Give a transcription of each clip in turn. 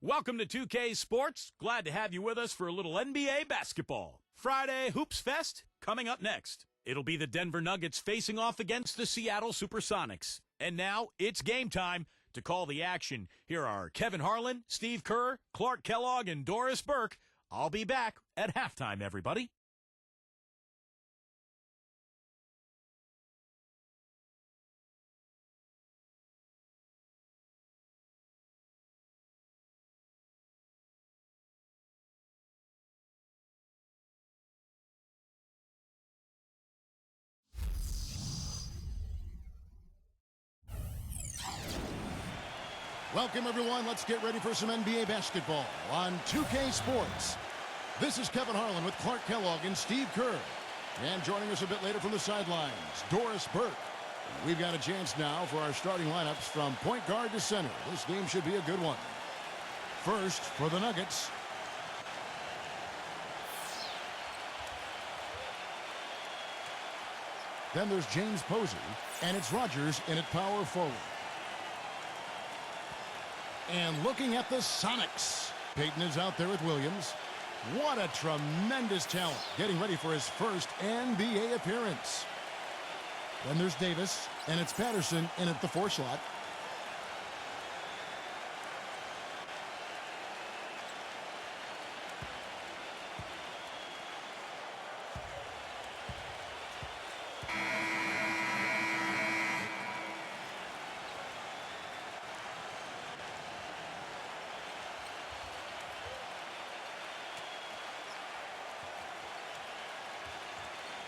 Welcome to 2K Sports. Glad to have you with us for a little NBA basketball. Friday Hoops Fest coming up next. It'll be the Denver Nuggets facing off against the Seattle Supersonics. And now it's game time. To call the action, here are Kevin Harlan, Steve Kerr, Clark Kellogg, and Doris Burke. I'll be back at halftime, everybody. Welcome, everyone. Let's get ready for some NBA basketball on 2K Sports. This is Kevin Harlan with Clark Kellogg and Steve Kerr. And joining us a bit later from the sidelines, Doris Burke. We've got a chance now for our starting lineups from point guard to center. This game should be a good one. First, for the Nuggets. Then there's James Posey, and it's Rogers in at power forward. And looking at the Sonics, Payton is out there with Williams. What a tremendous talent, getting ready for his first NBA appearance. Then there's Davis, and it's Patterson in at the 4 slot.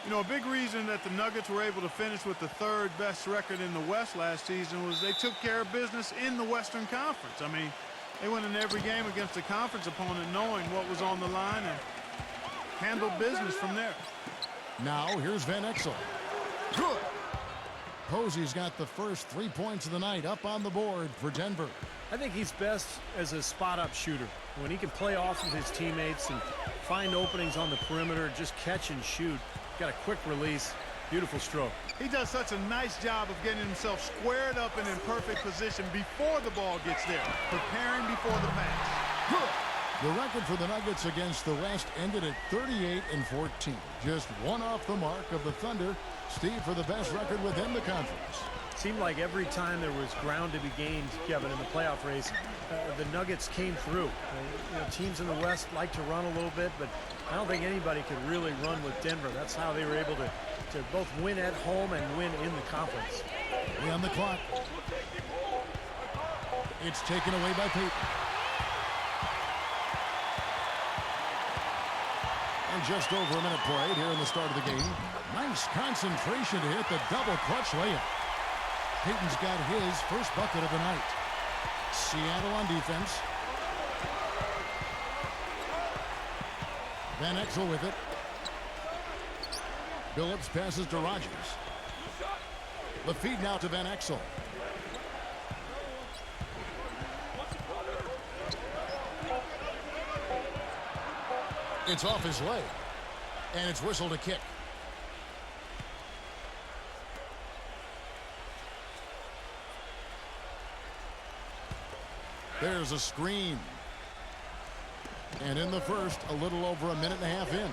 You know, a big reason that the Nuggets were able to finish with the third best record in the West last season was they took care of business in the Western Conference. I mean, they went in every game against a conference opponent knowing what was on the line and handled business from there. Now, here's Van Exel. Good. Posey's got the first 3 points of the night up on the board for Denver. I think he's best as a spot-up shooter. When he can play off of his teammates and find openings on the perimeter, just catch and shoot. Got a quick release. Beautiful stroke. He does such a nice job of getting himself squared up and in perfect position before the ball gets there, preparing before the pass. Good. The record for the Nuggets against the West ended at 38-14. Just one off the mark of the Thunder. Steve, for the best record within the conference. Seemed like every time there was ground to be gained, Kevin, in the playoff race, the Nuggets came through. Teams in the West like to run a little bit, but I don't think anybody could really run with Denver. That's how they were able to both win at home and win in the conference. On the clock. It's taken away by Payton. And just over a minute played here in the start of the game. Nice concentration to hit the double clutch layup. Payton's got his first bucket of the night. Seattle on defense. Van Exel with it. Billups passes to Rogers. The feed now to Van Exel. It's off his leg. And it's whistled a kick. There's a screen. And in the first, a little over a minute and a half in.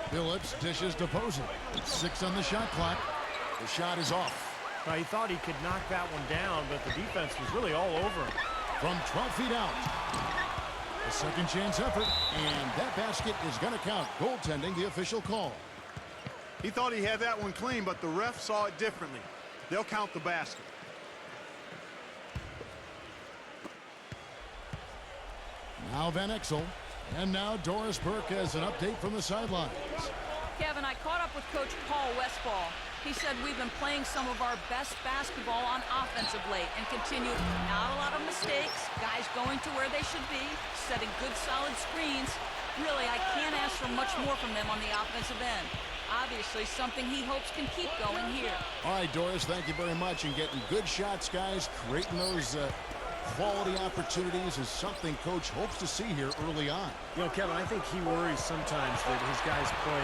Billups dishes to Posey. 6 on the shot clock. The shot is off. He thought he could knock that one down, but the defense was really all over him. From 12 feet out. A second chance effort, and that basket is going to count. Goaltending, the official call. He thought he had that one clean, but the ref saw it differently. They'll count the basket. Now Van Exel. And now Doris Burke has an update from the sidelines. Kevin, I caught up with Coach Paul Westphal. He said we've been playing some of our best basketball on offense of late and continue not a lot of mistakes, guys going to where they should be, setting good solid screens. Really, I can't ask for much more from them on the offensive end. Obviously, something he hopes can keep going here. All right, Doris, thank you very much. And getting good shots, guys, creating those quality opportunities is something Coach hopes to see here early on. You know, Kevin, I think he worries sometimes that his guys play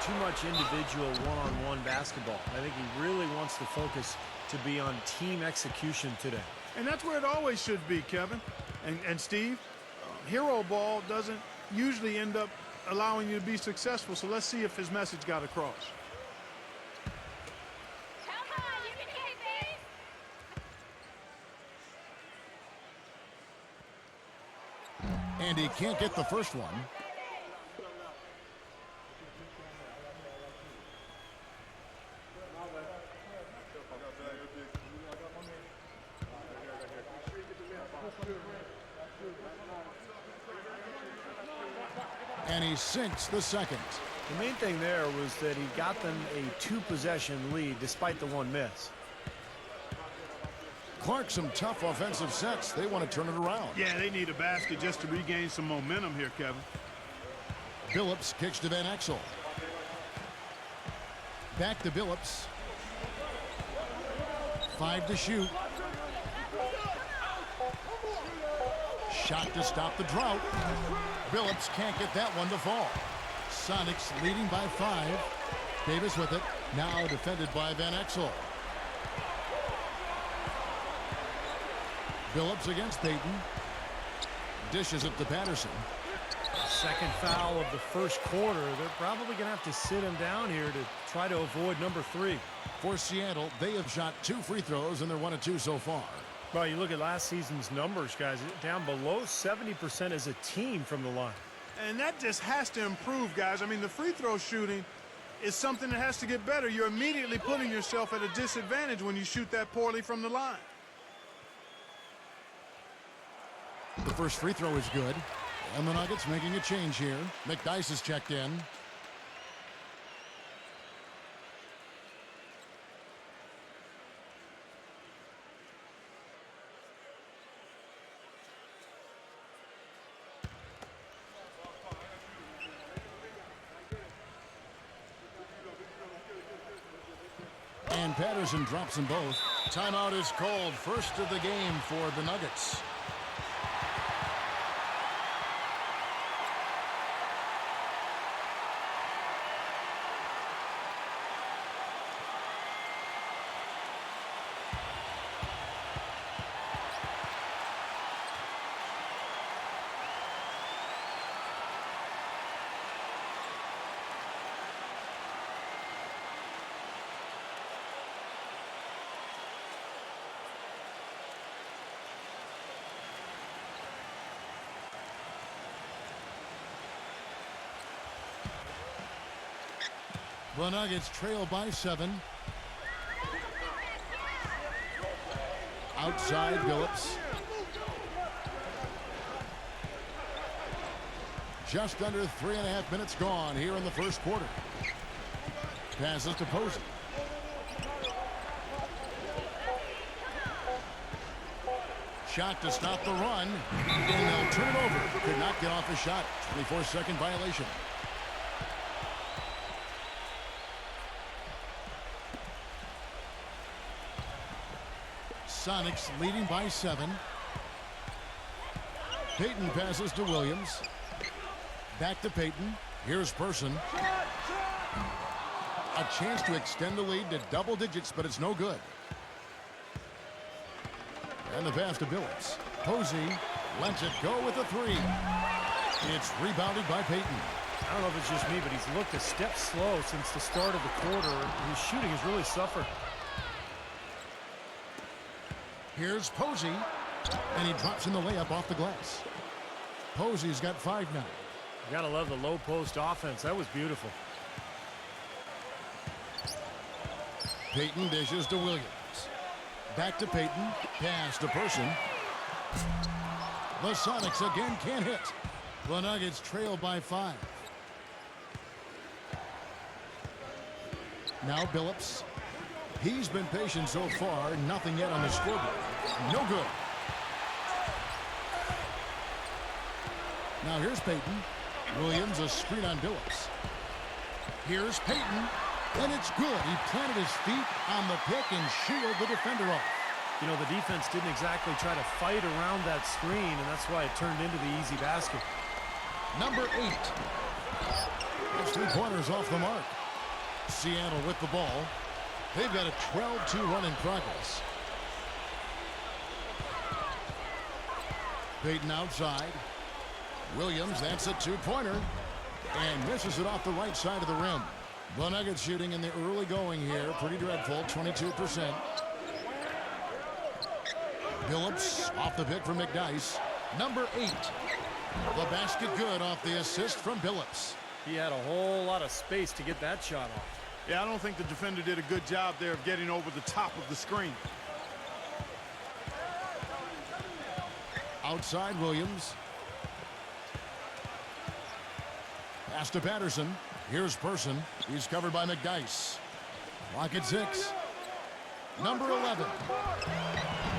too much individual one-on-one basketball. I think he really wants the focus to be on team execution today. And that's where it always should be, Kevin. And Steve, hero ball doesn't usually end up allowing you to be successful, so let's see if his message got across. And he can't get the first one. And he sinks the second. The main thing there was that he got them a two-possession lead despite the one miss. Clark, some tough offensive sets. They want to turn it around. Yeah, they need a basket just to regain some momentum here, Kevin. Billups kicks to Van Exel. Back to Billups. 5 to shoot. Shot to stop the drought. Billups can't get that one to fall. Sonics leading by 5. Davis with it. Now defended by Van Exel. Billups against Payton. Dishes it to Patterson. Second foul of the first quarter. They're probably going to have to sit him down here to try to avoid number 3. For Seattle, they have shot 2 free throws, and they're 1 of 2 so far. Well, you look at last season's numbers, guys, down below 70% as a team from the line. And that just has to improve, guys. I mean, the free throw shooting is something that has to get better. You're immediately putting yourself at a disadvantage when you shoot that poorly from the line. The first free throw is good. And the Nuggets making a change here. McDyess is checked in. And Patterson drops them both. Timeout is called. First of the game for the Nuggets. The Nuggets trail by 7. Outside Billups. Just under 3.5 minutes gone here in the first quarter. Passes to Posey. Shot to stop the run. And they'll turn it over. Could not get off the shot. 24-second violation. Sonics leading by 7. Payton passes to Williams. Back to Payton. Here's Person. A chance to extend the lead to double digits, but it's no good. And the pass to Billups. Posey lets it go with a 3. It's rebounded by Payton. I don't know if it's just me, but he's looked a step slow since the start of the quarter. His shooting has really suffered. Here's Posey, and he drops in the layup off the glass. Posey's got 5 now. You gotta love the low post offense. That was beautiful. Payton dishes to Williams. Back to Payton. Pass to Person. The Sonics again can't hit. The Nuggets trail by 5. Now Billups. He's been patient so far. Nothing yet on the scoreboard. No good. Now here's Payton. Williams a screen on Billups. Here's Payton. And it's good. He planted his feet on the pick and shielded the defender off. You know, the defense didn't exactly try to fight around that screen, and that's why it turned into the easy basket. Number 8. There's 3 pointers off the mark. Seattle with the ball. They've got a 12-2 run in progress. Payton outside. Williams, that's a 2-pointer. And misses it off the right side of the rim. The Nuggets shooting in the early going here. Pretty dreadful, 22%. Phillips off the pick from McDyess. Number 8. The basket good off the assist from Phillips. He had a whole lot of space to get that shot off. Yeah, I don't think the defender did a good job there of getting over the top of the screen. Outside Williams. Pass to Patterson. Here's Person. He's covered by McDyess. Clock at 6. Number 11.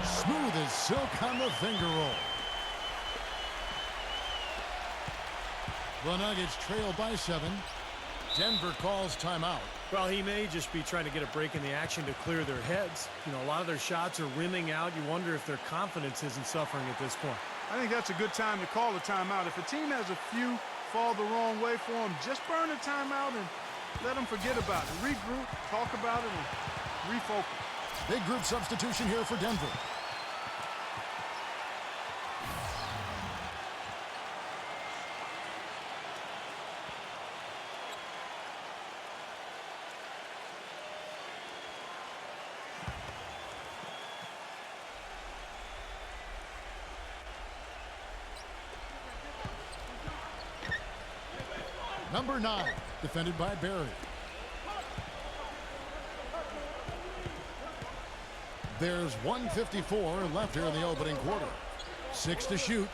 Smooth as silk on the finger roll. The Nuggets trail by 7. Denver calls timeout. Well, he may just be trying to get a break in the action to clear their heads. You know, a lot of their shots are rimming out. You wonder if their confidence isn't suffering at this point. I think that's a good time to call a timeout. If a team has a few fall the wrong way for them, just burn a timeout and let them forget about it. Regroup, talk about it, and refocus. Big group substitution here for Denver. Number 9, defended by Barry. There's 1:54 left here in the opening quarter. 6 to shoot.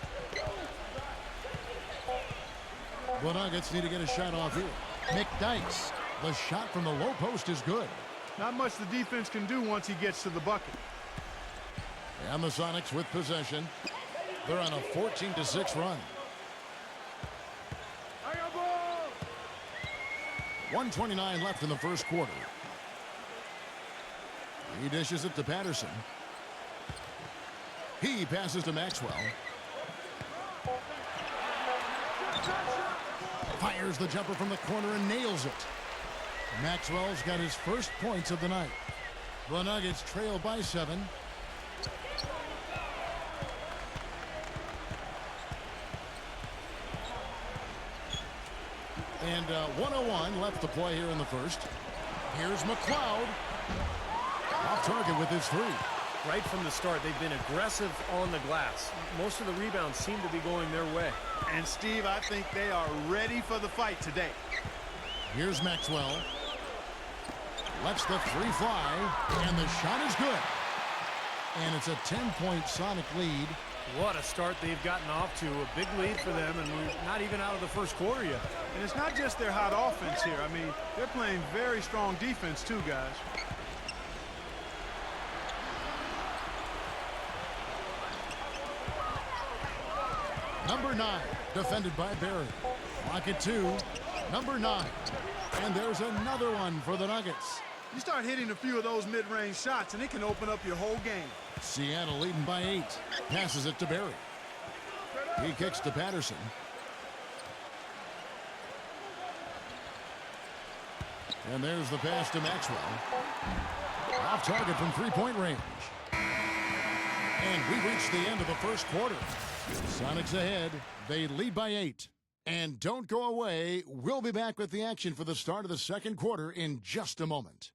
The Nuggets need to get a shot off here. McDyess. The shot from the low post is good. Not much the defense can do once he gets to the bucket. And the Sonics with possession. They're on a 14-6 run. 1:29 left in the first quarter. He dishes it to Patterson. He passes to Maxwell. Fires the jumper from the corner and nails it. Maxwell's got his first points of the night. The Nuggets trail by 7. And 1:01 left to play here in the first. Here's McLeod. Off target with his 3. Right from the start, they've been aggressive on the glass. Most of the rebounds seem to be going their way. And, Steve, I think they are ready for the fight today. Here's Maxwell. Lets the 3 fly, and the shot is good. And it's a 10-point Sonic lead. What a start they've gotten off to. A big lead for them, and we're not even out of the first quarter yet. And it's not just their hot offense here. I mean, they're playing very strong defense too, guys. Number 9, defended by Barry. Clock at 2. Number 9. And there's another one for the Nuggets. You start hitting a few of those mid-range shots, and it can open up your whole game. Seattle leading by 8. Passes it to Barry. He kicks to Patterson. And there's the pass to Maxwell. Off target from 3-point range. And we reach the end of the first quarter. Sonics ahead. They lead by 8. And don't go away. We'll be back with the action for the start of the second quarter in just a moment.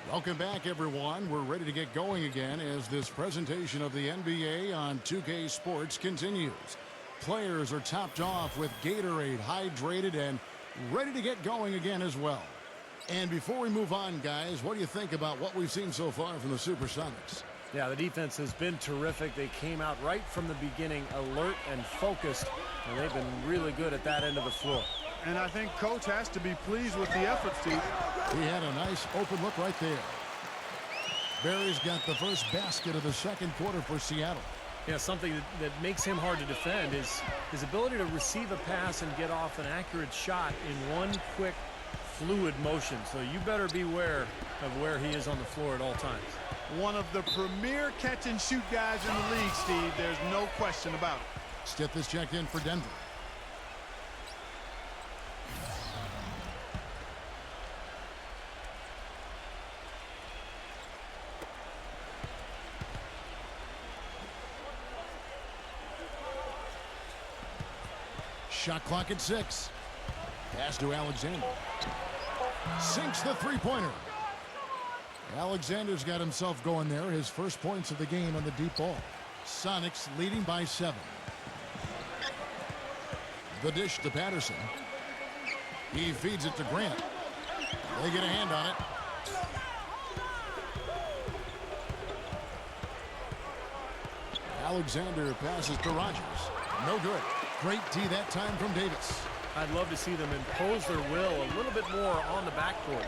Welcome back, everyone. We're ready to get going again as this presentation of the NBA on 2K Sports continues. Players are topped off with Gatorade, hydrated, and ready to get going again as well. And before we move on, guys, what do you think about what we've seen so far from the Supersonics? Yeah, the defense has been terrific. They came out right from the beginning, alert and focused, and they've been really good at that end of the floor. And I think Coach has to be pleased with the effort, Steve. He had a nice open look right there. Barry's got the first basket of the second quarter for Seattle. Yeah, something that makes him hard to defend is his ability to receive a pass and get off an accurate shot in one quick fluid motion, so you better beware of where he is on the floor at all times. One of the premier catch-and-shoot guys in the league, Steve. There's no question about it. Stiff is checked in for Denver. Shot clock at 6. Pass to Alexander. Sinks the three-pointer. Alexander's got himself going there. His first points of the game on the deep ball. Sonics leading by 7. The dish to Patterson. He feeds it to Grant. They get a hand on it. Alexander passes to Rogers. No good. Great D that time from Davis. I'd love to see them impose their will a little bit more on the backcourt.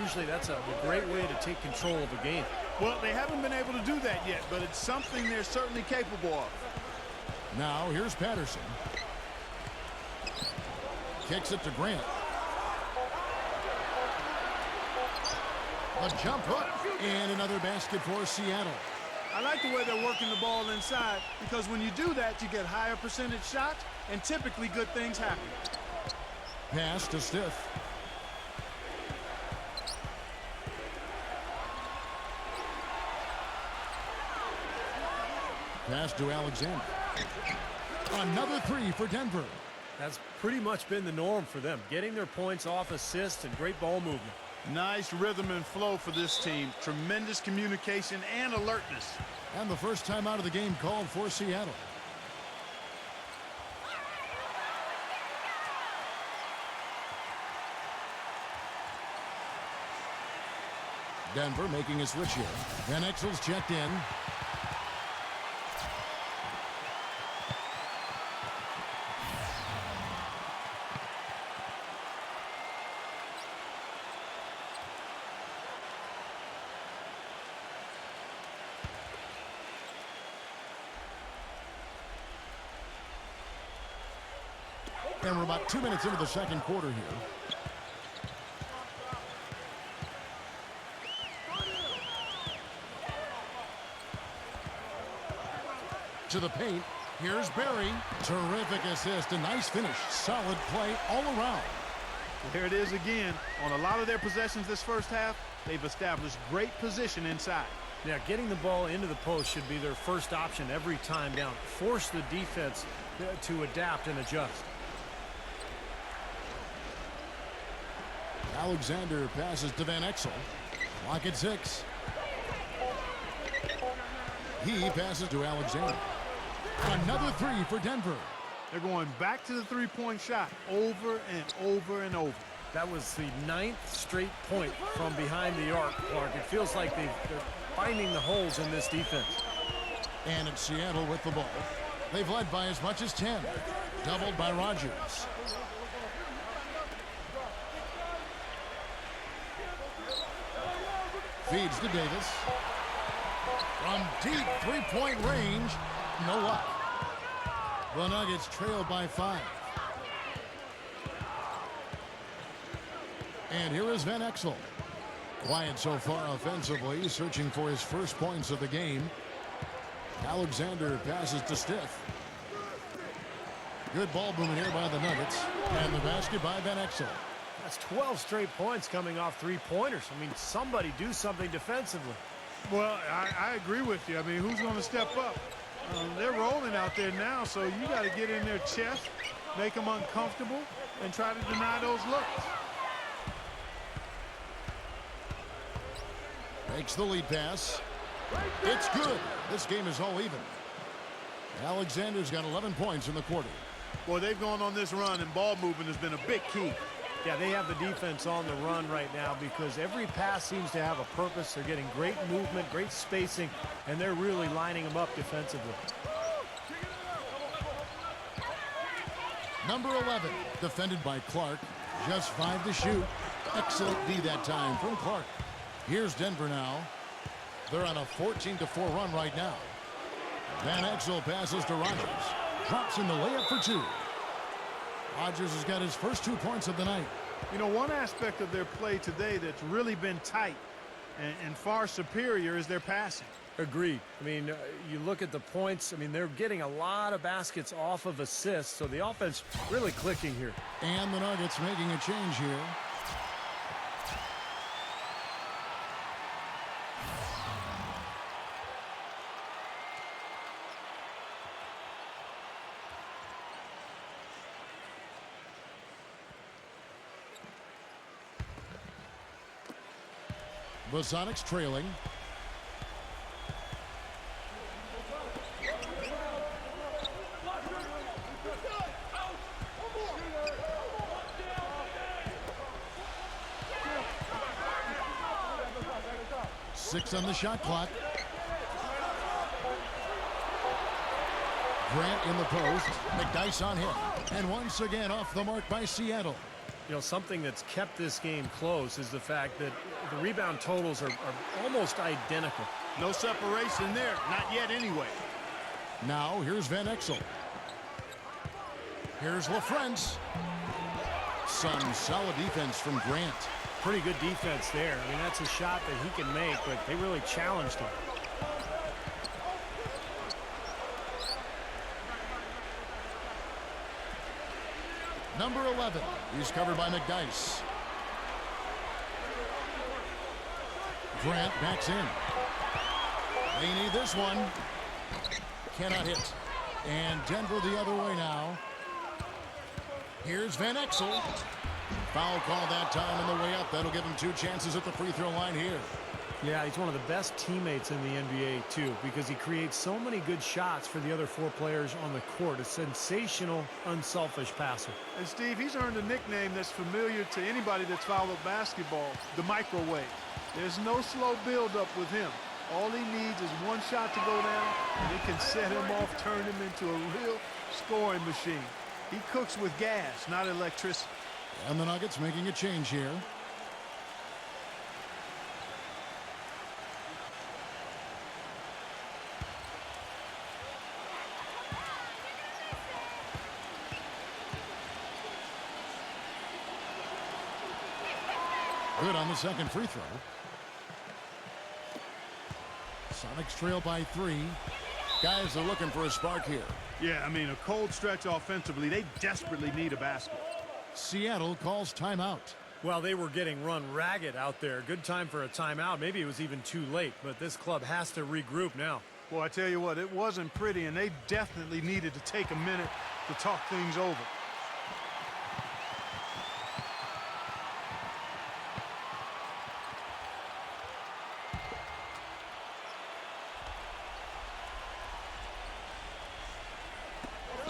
Usually that's a great way to take control of a game. Well, they haven't been able to do that yet, but it's something they're certainly capable of. Now, here's Patterson. Kicks it to Grant. A jump hook, and another basket for Seattle. I like the way they're working the ball inside, because when you do that, you get higher percentage shots, and typically good things happen. Pass to Stiff. Pass to Alexander. Another three for Denver. That's pretty much been the norm for them, getting their points off assists and great ball movement. Nice rhythm and flow for this team. Tremendous communication and alertness. And the first time out of the game called for Seattle. Denver making a switch here. Van Exel's checked in. And we're about 2 minutes into the second quarter here. To the paint. Here's Barry. Terrific assist. A nice finish. Solid play all around. There it is again. On a lot of their possessions this first half, they've established great position inside. Yeah, getting the ball into the post should be their first option every time down. Force the defense to adapt and adjust. Alexander passes to Van Exel. Clock at 6. He passes to Alexander. Another three for Denver. They're going back to the three-point shot over and over and over. That was the 9th straight point from behind the arc, Clark. It feels like they're finding the holes in this defense. And it's Seattle with the ball. They've led by as much as 10. Doubled by Rogers. Feeds to Davis. From deep three-point range, no luck. The Nuggets trail by 5. And here is Van Exel. Quiet so far offensively, searching for his first points of the game. Alexander passes to Stiff. Good ball movement here by the Nuggets. And the basket by Van Exel. That's 12 straight points coming off three-pointers. I mean, somebody do something defensively. Well, I agree with you. I mean, who's going to step up? They're rolling out there now, so you got to get in their chest, make them uncomfortable, and try to deny those looks. Makes the lead pass. It's good. This game is all even. Alexander's got 11 points in the quarter. Well, they've gone on this run, and ball movement has been a big key. Yeah, they have the defense on the run right now because every pass seems to have a purpose. They're getting great movement, great spacing, and they're really lining them up defensively. Number 11, defended by Clark. Just 5 to shoot. Excellent D that time from Clark. Here's Denver now. They're on a 14-4 run right now. Van Exel passes to Rogers. Drops in the layup for 2. Rogers has got his first 2 points of the night. You know, one aspect of their play today that's really been tight and far superior is their passing. Agreed. I mean, you look at the points, I mean, they're getting a lot of baskets off of assists, so the offense really clicking here. And the Nuggets making a change here. The Sonics trailing. Six on the shot clock. Grant in the post. McDyess on him. And once again off the mark by Seattle. You know, something that's kept this game close is the fact that the rebound totals are almost identical. No separation there. Not yet anyway. Now here's Van Exel. Here's LaFrance. Some solid defense from Grant. Pretty good defense there. I mean, that's a shot that he can make, but they really challenged him. Number 11. He's covered by McDyess. Grant backs in. They need this one. Cannot hit. And Denver the other way now. Here's Van Exel. Foul call that time on the way up. That'll give him 2 chances at the free throw line here. Yeah, he's one of the best teammates in the NBA, too, because he creates so many good shots for the other 4 players on the court. A sensational, unselfish passer. And, Steve, he's earned a nickname that's familiar to anybody that's followed basketball, the microwave. There's no slow build-up with him. All he needs is one shot to go down, and it can set him off, turn him into a real scoring machine. He cooks with gas, not electricity. And the Nuggets making a change here. Good on the second free throw. Sonics trail by 3. Guys are looking for a spark here. Yeah, I mean, a cold stretch offensively. They desperately need a basket. Seattle calls timeout. Well, they were getting run ragged out there. Good time for a timeout. Maybe it was even too late, but this club has to regroup now. Well, I tell you what, it wasn't pretty, and they definitely needed to take a minute to talk things over.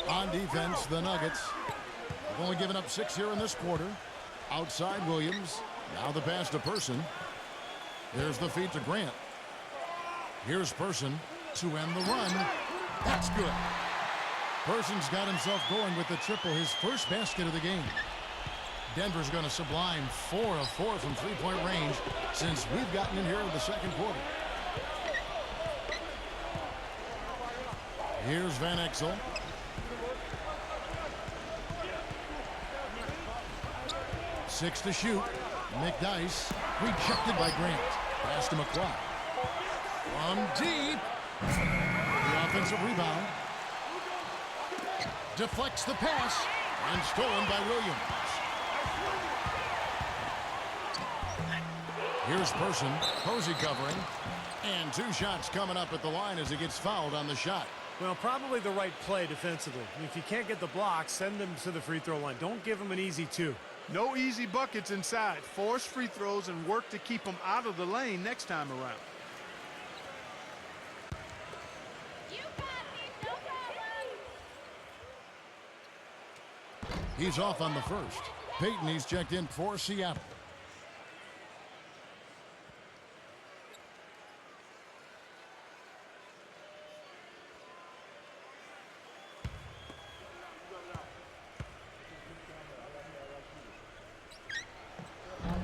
On defense, the Nuggets have only given up 6 here in this quarter. Outside Williams. Now the pass to Person. There's the feed to Grant. Here's Person to end the run. That's good. Person's got himself going with the triple, his first basket of the game. Denver's going to sublime 4 of 4 from three-point range since we've gotten in here in the second quarter. Here's Van Exel. Six to shoot. McDyess rejected by Grant. Pass to McCloud. From deep. The offensive rebound. Deflects the pass. And stolen by Williams. Here's Person. Posey covering. And 2 shots coming up at the line as he gets fouled on the shot. Well, probably the right play defensively. If you can't get the block, send them to the free throw line. Don't give them an easy 2. No easy buckets inside. Force free throws and work to keep them out of the lane next time around. You got me, no problem. He's off on the first. Peyton, he's checked in for Seattle.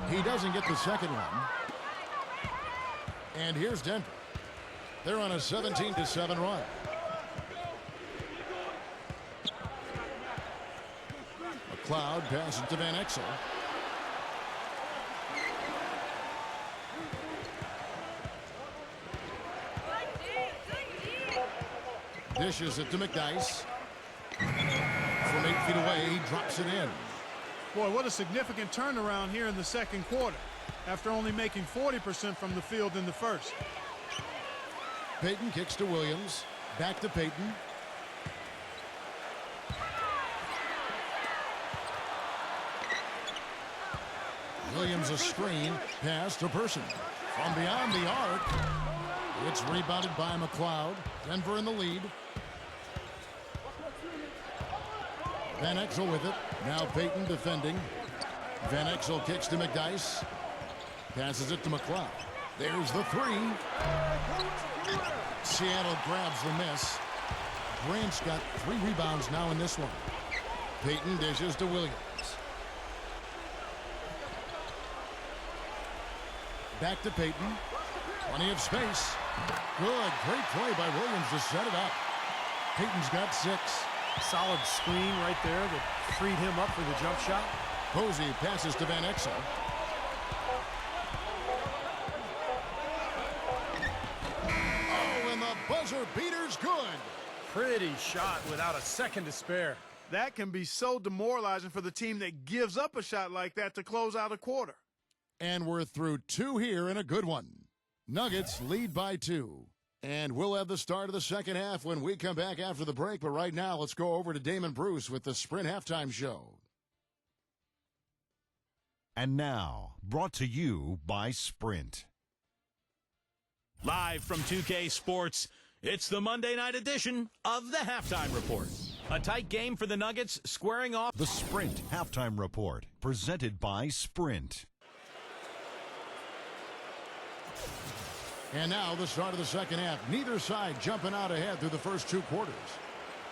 He doesn't get the second one. And here's Denver. They're on a 17-7 run. McCloud passes to Van Exel. Dishes it to McDice. From 8 feet away, he drops it in. Boy, what a significant turnaround here in the second quarter after only making 40% from the field in the first. Payton kicks to Williams. Back to Payton. Williams a screen. Pass to Person. From beyond the arc. It's rebounded by McLeod. Denver in the lead. Van Exel with it. Now Payton defending. Van Exel kicks to McDice. Passes it to McLeod. There's the three. Seattle grabs the miss. Grant's got 3 rebounds now in this one. Payton dishes to Williams. Back to Payton. Plenty of space. Good. Great play by Williams to set it up. Payton's got 6. Solid screen right there that freed him up for the jump shot. Posey passes to Van Exel. Oh, and the buzzer beater's good. Pretty shot without a second to spare. That can be so demoralizing for the team that gives up a shot like that to close out a quarter. And we're through 2 here and a good one. Nuggets lead by 2. And we'll have the start of the second half when we come back after the break. But right now, let's go over to Damon Bruce with the Sprint Halftime Show. And now, brought to you by Sprint. Live from 2K Sports, it's the Monday night edition of the Halftime Report. A tight game for the Nuggets, squaring off The Sprint Halftime Report, presented by Sprint. And now the start of the second half. Neither side jumping out ahead through the first 2 quarters.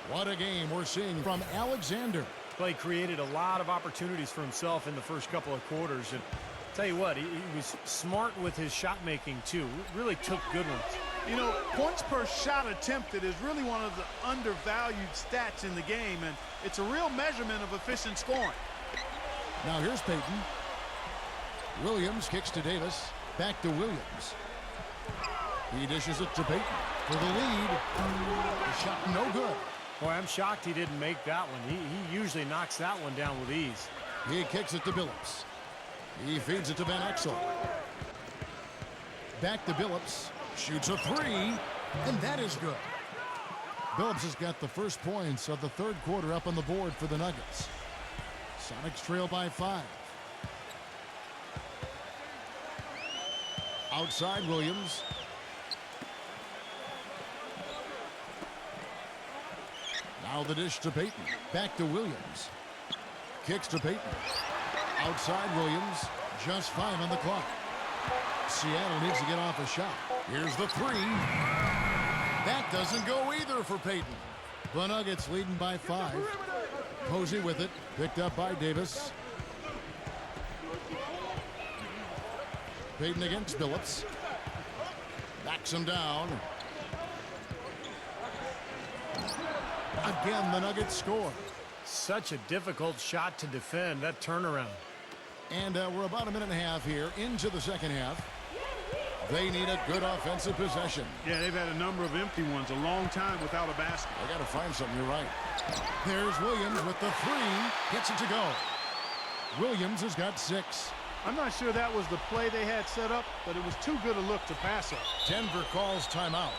What a game we're seeing from Alexander. Clay created a lot of opportunities for himself in the first couple of quarters. And tell you what, he was smart with his shot making too. Really took good ones. You know, points per shot attempted is really one of the undervalued stats in the game, and it's a real measurement of efficient scoring. Now here's Payton. Williams kicks to Davis. Back to Williams. He dishes it to Payton for the lead. The shot no good. Boy, I'm shocked he didn't make that one. He usually knocks that one down with ease. He kicks it to Billups. He feeds it to Van Exel. Back to Billups. Shoots a 3, and that is good. Billups has got the first points of the third quarter up on the board for the Nuggets. Sonics trail by 5. Outside Williams. Now the dish to Payton. Back to Williams. Kicks to Payton. Outside Williams. Just 5 on the clock. Seattle needs to get off a shot. Here's the 3. That doesn't go either for Payton. The Nuggets leading by 5. Posey with it. Picked up by Davis. Payton against Billups. Backs him down. Again, the Nuggets score. Such a difficult shot to defend, that turnaround. And we're about a minute and a half here into the second half. They need a good offensive possession. Yeah, they've had a number of empty ones, a long time without a basket. They got to find something, you're right. There's Williams with the 3. Gets it to go. Williams has got 6. I'm not sure that was the play they had set up, but it was too good a look to pass up. Denver calls timeout.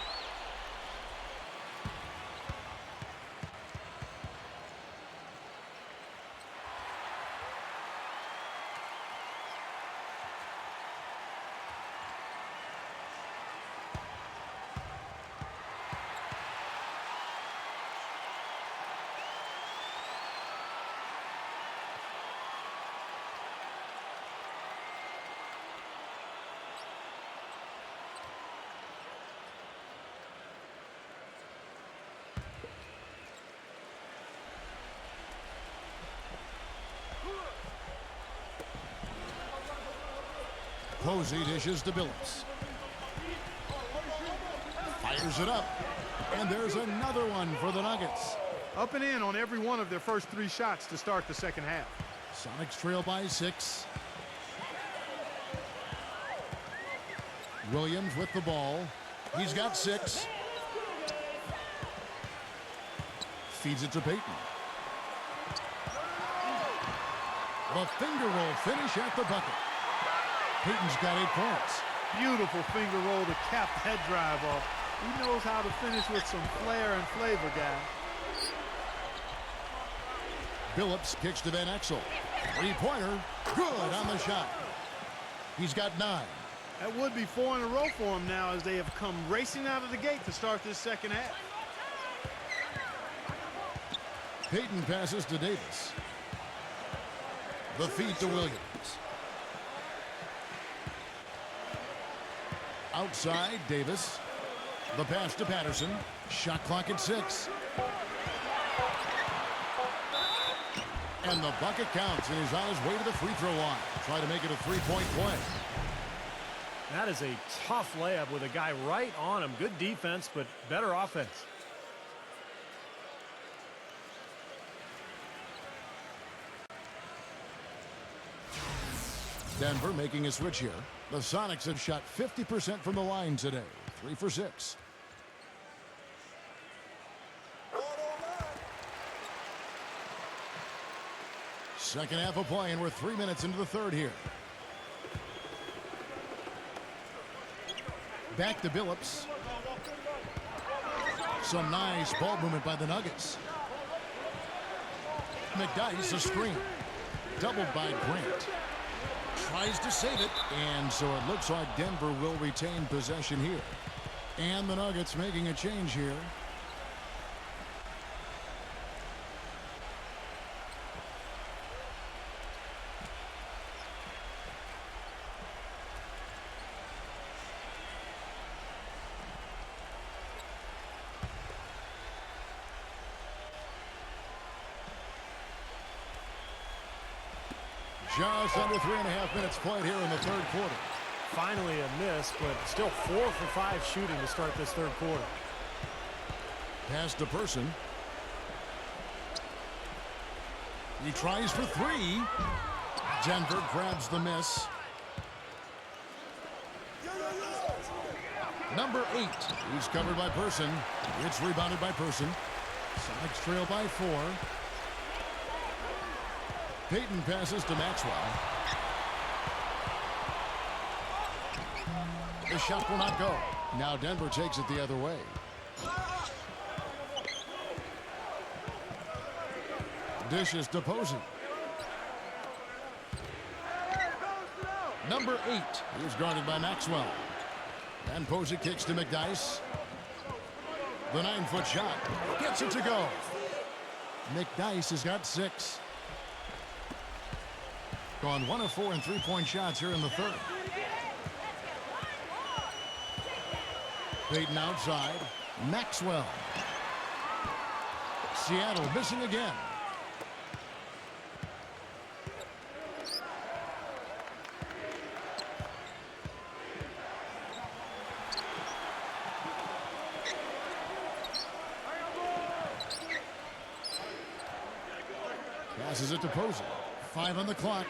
Posey dishes to Billups. Fires it up. And there's another one for the Nuggets. Up and in on every one of their first 3 shots to start the second half. Sonics trail by 6. Williams with the ball. He's got 6. feeds it to Payton. The finger roll finish at the bucket. Payton's got 8 points. Beautiful finger roll to cap that drive off. He knows how to finish with some flair and flavor, guys. Billups kicks to Van Exel. Three-pointer, good on the shot. He's got 9. That would be 4 in a row for him now as they have come racing out of the gate to start this second half. Payton passes to Davis. The feed to Williams. Outside, Davis. The pass to Patterson. Shot clock at 6. And the bucket counts, and he's on his way to the free throw line. Try to make it a 3-point play. That is a tough layup with a guy right on him. Good defense, but better offense. Denver making a switch here. The Sonics have shot 50% from the line today. 3 for 6. Second half of play, and we're 3 minutes into the third here. Back to Billups. Some nice ball movement by the Nuggets. McDyess a screen. Doubled by Grant. Tries to save it, and so it looks like Denver will retain possession here. And the Nuggets making a change here. Just under 3.5 minutes played here in the third quarter. Finally a miss, but still 4 for 5 shooting to start this third quarter. Pass to Person. He tries for 3. Denver grabs the miss. Number 8. He's covered by Person. It's rebounded by Person. Sonics trail by 4. Payton passes to Maxwell. The shot will not go. Now Denver takes it the other way. Dishes to Posey. Number 8 is guarded by Maxwell. And Posey kicks to McDyess. The 9-foot shot gets it to go. McDyess has got 6. Gone 1 of 4 in 3-point shots here in the third. Payton outside. Maxwell. Seattle missing again. Passes it to Posey. 5 on the clock.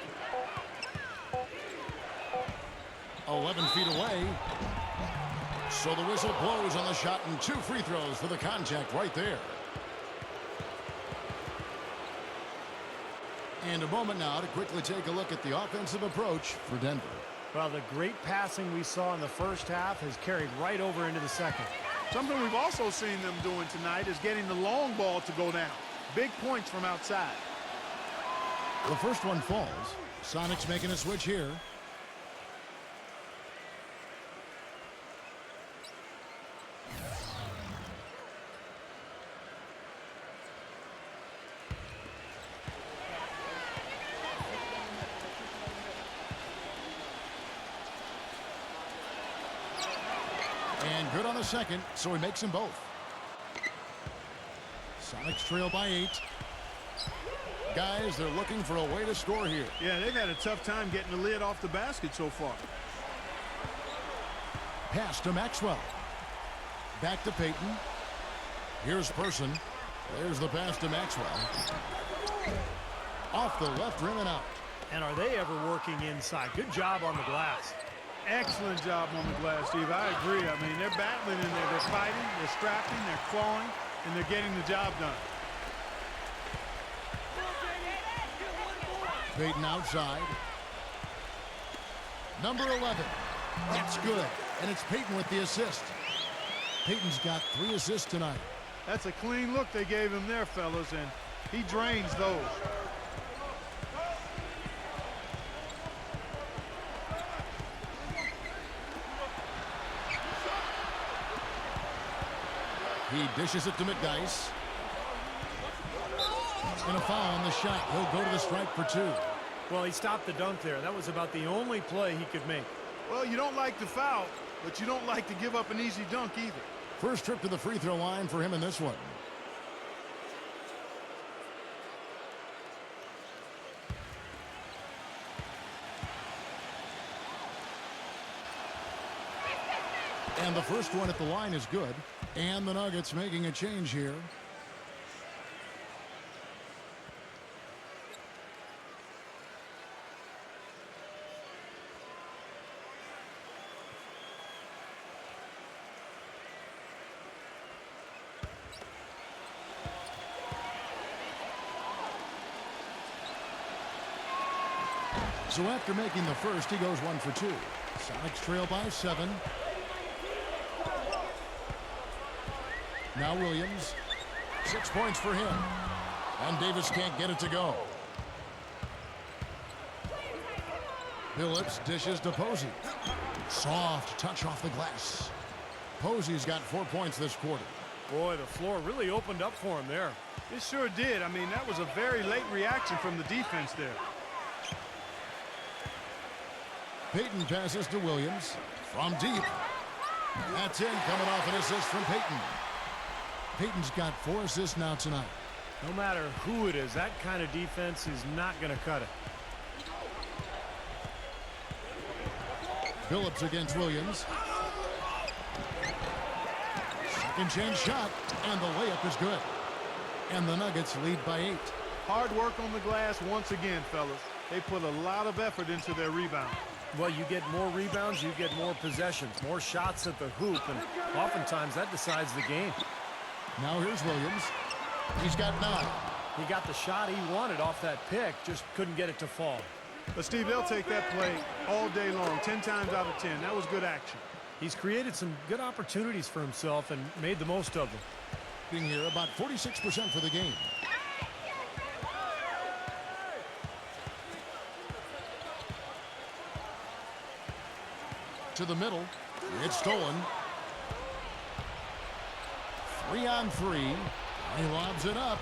11 feet away. So the whistle blows on the shot, and 2 free throws for the contact right there. And a moment now to quickly take a look at the offensive approach for Denver. Well, the great passing we saw in the first half has carried right over into the second. Something we've also seen them doing tonight is getting the long ball to go down. Big points from outside. The first one falls. Sonics making a switch here. And good on the second, so he makes them both. Sonics trail by 8. Guys, they're looking for a way to score here. Yeah, they've had a tough time getting the lid off the basket so far. Pass to Maxwell. Back to Payton. Here's Person. There's the pass to Maxwell. Off the left rim and out. And are they ever working inside? Good job on the glass. Excellent job on the glass, Steve. I agree. I mean, they're battling in there. They're fighting, they're scrapping, they're clawing, and they're getting the job done. Payton outside. Number 11. That's good. And it's Payton with the assist. Payton's got 3 assists tonight. That's a clean look they gave him there, fellas, and he drains those. He dishes it to McDice. And a foul on the shot. He'll go to the stripe for 2. Well, he stopped the dunk there. That was about the only play he could make. Well, you don't like the foul, but you don't like to give up an easy dunk either. First trip to the free throw line for him in this one. And the first one at the line is good. And the Nuggets making a change here. So after making the first, he goes 1 for 2. Sonics trail by 7. Now Williams. 6 points for him. And Davis can't get it to go. Billups dishes to Posey. Soft touch off the glass. Posey's got 4 points this quarter. Boy, the floor really opened up for him there. It sure did. I mean, that was a very late reaction from the defense there. Payton passes to Williams from deep. That's in, coming off an assist from Payton. Payton's got 4 assists now tonight. No matter who it is, that kind of defense is not going to cut it. Billups against Williams. Second chance shot, and the layup is good. And the Nuggets lead by 8. Hard work on the glass once again, fellas. They put a lot of effort into their rebound. Well, you get more rebounds, you get more possessions, more shots at the hoop, and oftentimes that decides the game. Now here's Williams. He's got 9. He got the shot he wanted off that pick, just couldn't get it to fall. But, Steve, they'll take that play all day long, 10 times out of 10. That was good action. He's created some good opportunities for himself and made the most of them. Being here about 46% for the game. To the middle. It's stolen. 3 on 3. He lobs it up.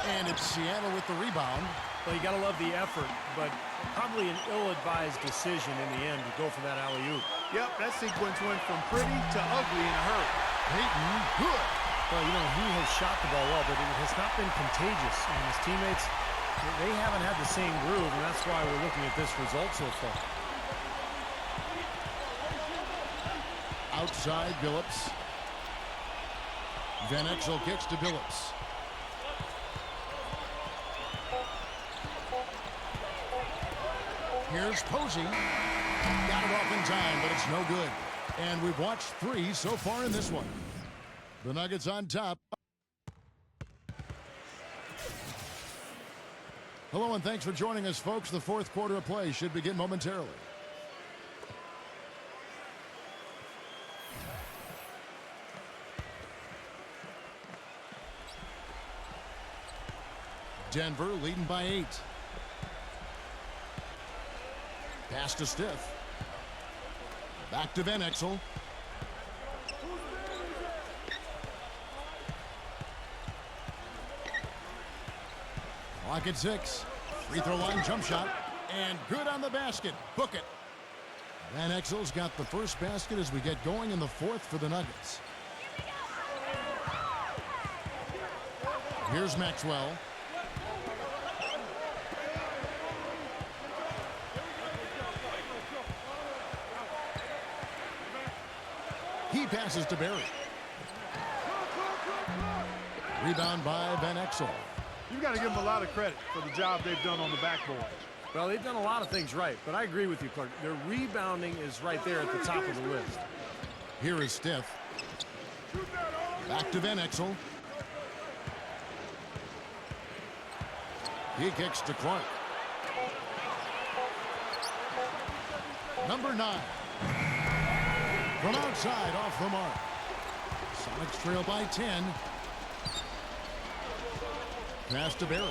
And it's Seattle with the rebound. Well, you got to love the effort, but probably an ill-advised decision in the end to go for that alley-oop. Yep, that sequence went from pretty to ugly in a hurry. Payton, good. Well, you know, he has shot the ball well, but it has not been contagious. And his teammates, they haven't had the same groove, and that's why we're looking at this result so far. Outside Billups. Van Exel kicks to Billups. Here's Posey. Got it off in time, but it's no good. And we've watched 3 so far in this one. The Nuggets on top. Hello and thanks for joining us, folks. The fourth quarter of play should begin momentarily. Denver leading by 8. Pass to Stiff. Back to Van Exel. Clock at 6. Free throw line jump shot. And good on the basket. Book it. Van Exel's got the first basket as we get going in the fourth for the Nuggets. Here's Maxwell. He passes to Barry. Rebound by Van Exel. You've got to give them a lot of credit for the job they've done on the backboard. Well, they've done a lot of things right, but I agree with you, Clark. Their rebounding is right there at the top of the list. Here is Stiff. Back to Van Exel. He kicks to Clark. Number 9. From outside, off the mark. Sonics trail by 10. Pass to Barry.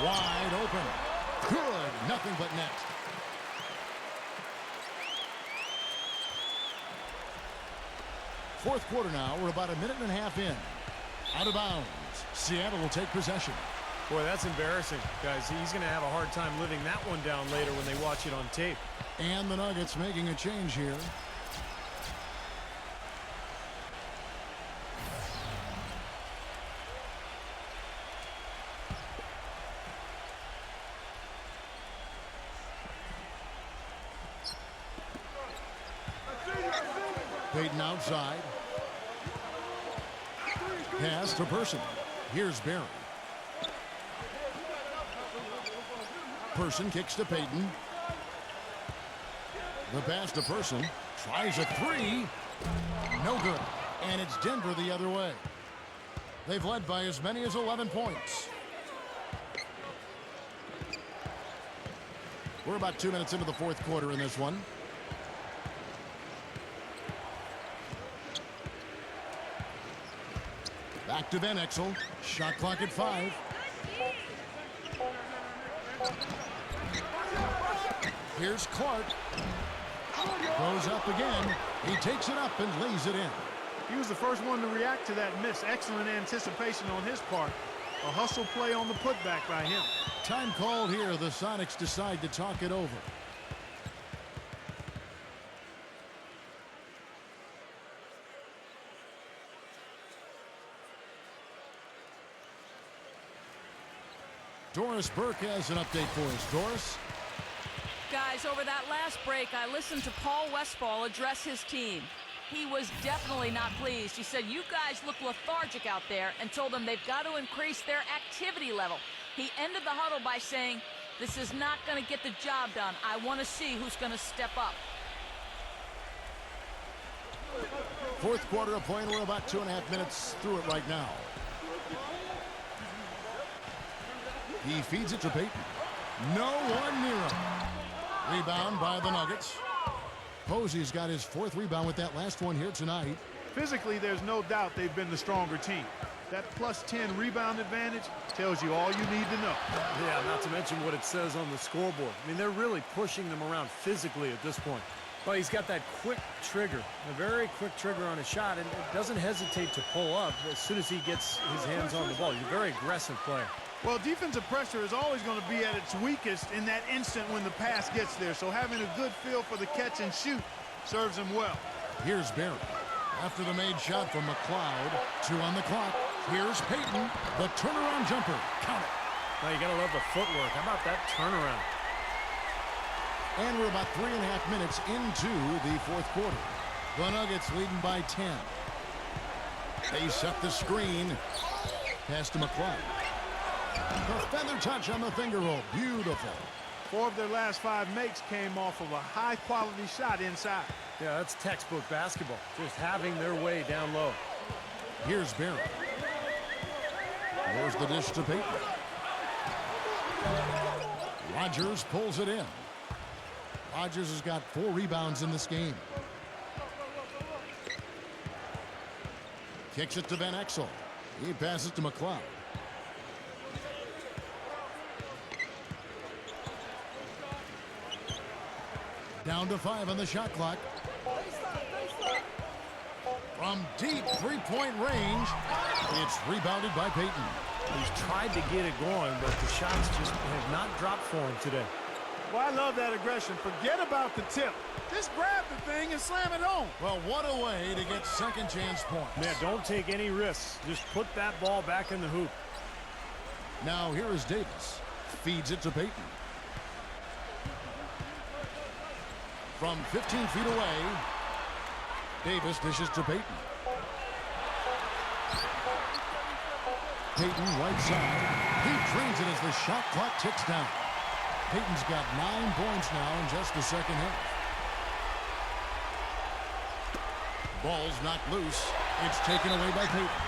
Wide open. Good. Nothing but net. Fourth quarter now. We're about a minute and a half in. Out of bounds. Seattle will take possession. Boy, that's embarrassing, guys. He's going to have a hard time living that one down later when they watch it on tape. And the Nuggets making a change here. Payton outside. Pass to Person. Here's Barry. Person kicks to Payton. The pass to Person. Tries a three. No good. And it's Denver the other way. They've led by as many as 11 points. We're about 2 minutes into the fourth quarter in this one. Back to Van Exel. Shot clock at 5. Here's Clark. Goes up again. He takes it up and lays it in. He was the first one to react to that miss. Excellent anticipation on his part. A hustle play on the putback by him. Time called here. The Sonics decide to talk it over. Doris Burke has an update for us. Doris? Guys, over that last break, I listened to Paul Westphal address his team. He was definitely not pleased. He said, you guys look lethargic out there, and told them they've got to increase their activity level. He ended the huddle by saying, this is not going to get the job done. I want to see who's going to step up. Fourth quarter of play, and we're about 2.5 minutes through it right now. He feeds it to Payton. No one near him. Rebound by the Nuggets. Posey's got his 4th rebound with that last one here tonight. Physically, there's no doubt they've been the stronger team. That plus 10 rebound advantage tells you all you need to know. Yeah, not to mention what it says on the scoreboard. I mean, they're really pushing them around physically at this point. Well, he's got that quick trigger, a very quick trigger on his shot, and doesn't hesitate to pull up as soon as he gets his hands on the ball. He's a very aggressive player. Well, defensive pressure is always going to be at its weakest in that instant when the pass gets there. So having a good feel for the catch and shoot serves him well. Here's Barry. After the made shot from McLeod. 2 on the clock. Here's Payton. The turnaround jumper. Count it. Now you got to love the footwork. How about that turnaround? And we're about 3.5 minutes into the fourth quarter. The Nuggets leading by 10. They set the screen. Pass to McLeod. The feather touch on the finger roll. Beautiful. 4 of their last 5 makes came off of a high-quality shot inside. Yeah, that's textbook basketball. Just having their way down low. Here's Barry. There's the dish to Payton. Rodgers pulls it in. Rodgers has got 4 rebounds in this game. Kicks it to Van Exel. He passes to McLeod. Down to 5 on the shot clock. From deep three-point range, it's rebounded by Payton. He's tried to get it going, but the shots just have not dropped for him today. Well, I love that aggression. Forget about the tip. Just grab the thing and slam it home. Well, what a way to get second chance points. Man, don't take any risks. Just put that ball back in the hoop. Now here is Davis. Feeds it to Payton. From 15 feet away, Davis dishes to Payton. Payton right side. He drains it as the shot clock ticks down. Payton's got 9 points now in just the second half. Ball's knocked loose. It's taken away by Payton.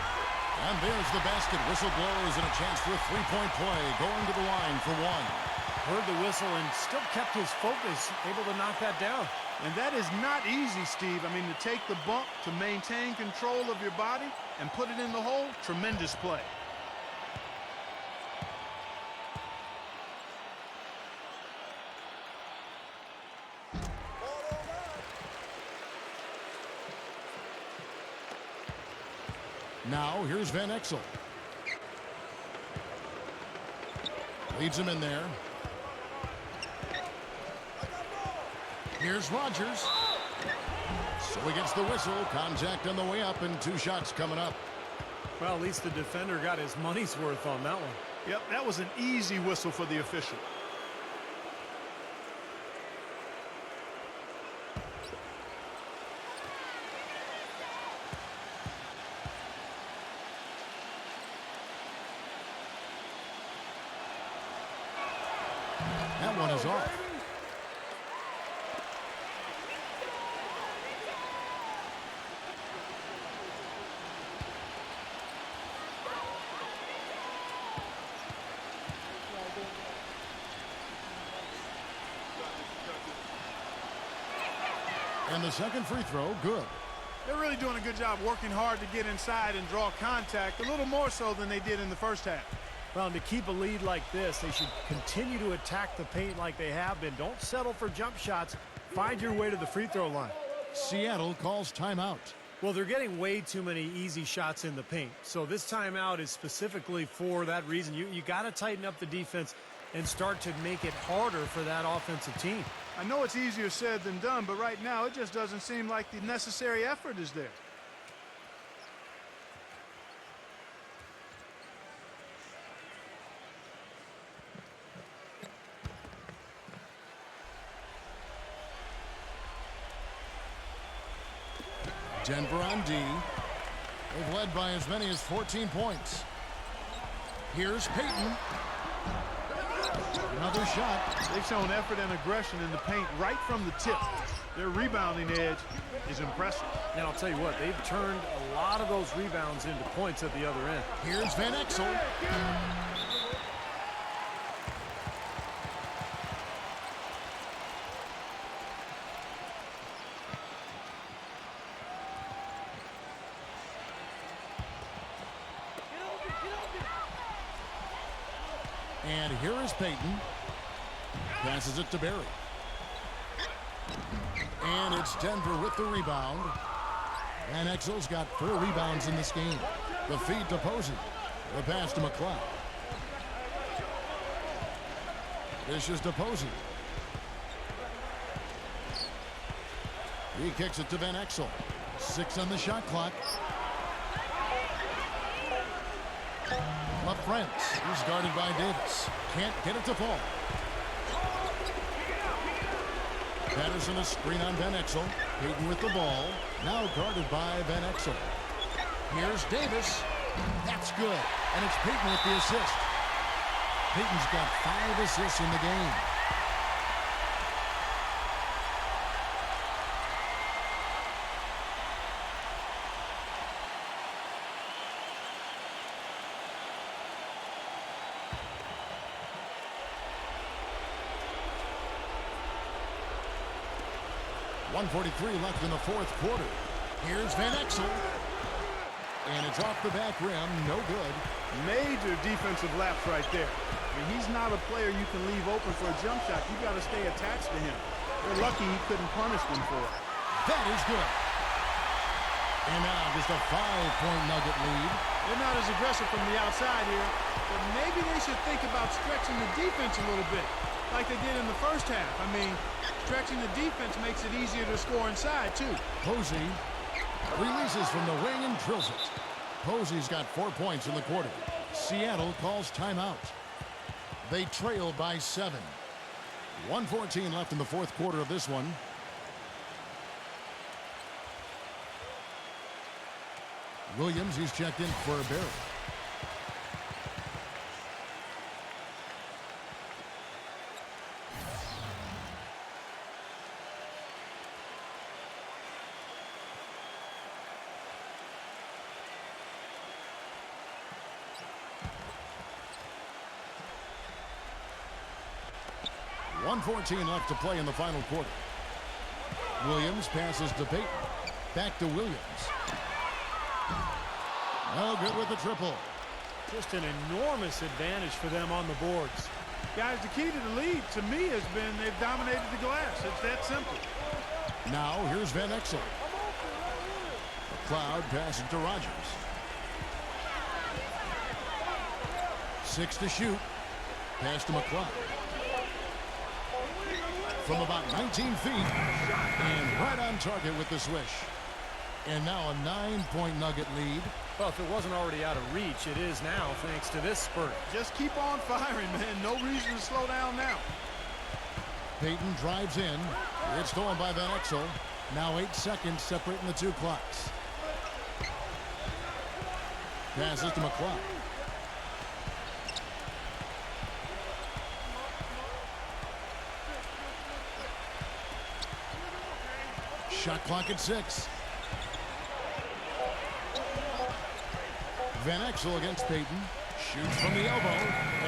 And there's the basket. Whistle blows and a chance for a 3-point play. Going to the line for 1. Heard the whistle and still kept his focus, able to knock that down. And that is not easy, Steve. I mean, to take the bump, to maintain control of your body, and put it in the hole, tremendous play. Now, here's Van Exel. Leads him in there. Here's Rogers. So he gets the whistle. Contact on the way up and 2 shots coming up. Well, at least the defender got his money's worth on that one. Yep, that was an easy whistle for the official. That one is off. And the second free throw, good. They're really doing a good job working hard to get inside and draw contact, a little more so than they did in the first half. Well, and to keep a lead like this, they should continue to attack the paint like they have been. Don't settle for jump shots. Find your way to the free throw line. Seattle calls timeout. Well, they're getting way too many easy shots in the paint. So this timeout is specifically for that reason. You got to tighten up the defense and start to make it harder for that offensive team. I know it's easier said than done, but right now it just doesn't seem like the necessary effort is there. Denver on D. They've led by as many as 14 points. Here's Payton. Another shot. They've shown effort and aggression in the paint right from the tip. Their rebounding edge is impressive. And I'll tell you what, they've turned a lot of those rebounds into points at the other end. Here's Van Exel. And here is Payton. Passes it to Barry. And it's Denver with the rebound. Van Exel's got 4 rebounds in this game. The feed to Posey. The pass to McLeod. Dishes to Posey. He kicks it to Van Exel. 6 on the shot clock. Up front. He's guarded by Davis. Can't get it to fall. Patterson a screen on Van Exel. Payton with the ball. Now guarded by Van Exel. Here's Davis. That's good. And it's Payton with the assist. Payton's got 5 assists in the game. .143 left in the 4th quarter. Here's Van Exel. And it's off the back rim. No good. Major defensive lapse right there. I mean, he's not a player you can leave open for a jump shot. You got to stay attached to him. They're lucky he couldn't punish them for it. That is good. And now just a 5-point Nugget lead. They're not as aggressive from the outside here, but maybe they should think about stretching the defense a little bit, like they did in the first half. I mean, stretching the defense makes it easier to score inside, too. Posey releases from the wing and drills it. Posey's got 4 points in the quarter. Seattle calls timeout. They trail by 7. 1:14 left in the 4th quarter of this one. Williams, he's checked in for Barry. 1:14 left to play in the final quarter. Williams passes to Payton. Back to Williams. No good with the triple. Just an enormous advantage for them on the boards. Guys, the key to the lead, to me, has been they've dominated the glass. It's that simple. Now, here's Van Exel. McLeod passes to Rogers. 6 to shoot. Pass to McLeod. From about 19 feet. And right on target with the swish. And now a 9-point Nugget lead. Well, if it wasn't already out of reach, it is now thanks to this spurt. Just keep on firing, man. No reason to slow down now. Payton drives in. It's stolen by Van Exel. Now 8 seconds separating the two clocks. Passes to McLeod. Shot clock at 6. Van Exel against Payton. Shoots from the elbow.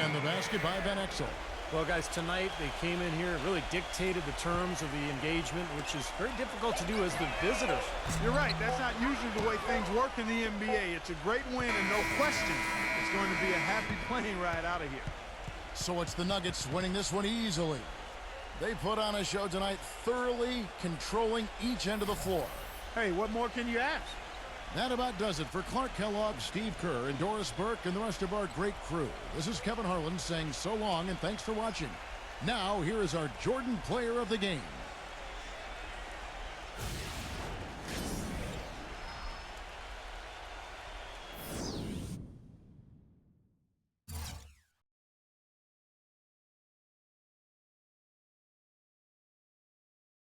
And the basket by Van Exel. Well, guys, tonight they came in here and really dictated the terms of the engagement, which is very difficult to do as the visitors. You're right. That's not usually the way things work in the NBA. It's a great win, and no question, it's going to be a happy plane ride out of here. So it's the Nuggets winning this one easily. They put on a show tonight, thoroughly controlling each end of the floor. Hey, what more can you ask? That about does it for Clark Kellogg, Steve Kerr, and Doris Burke, and the rest of our great crew. This is Kevin Harlan saying so long and thanks for watching. Now, here is our Jordan Player of the Game.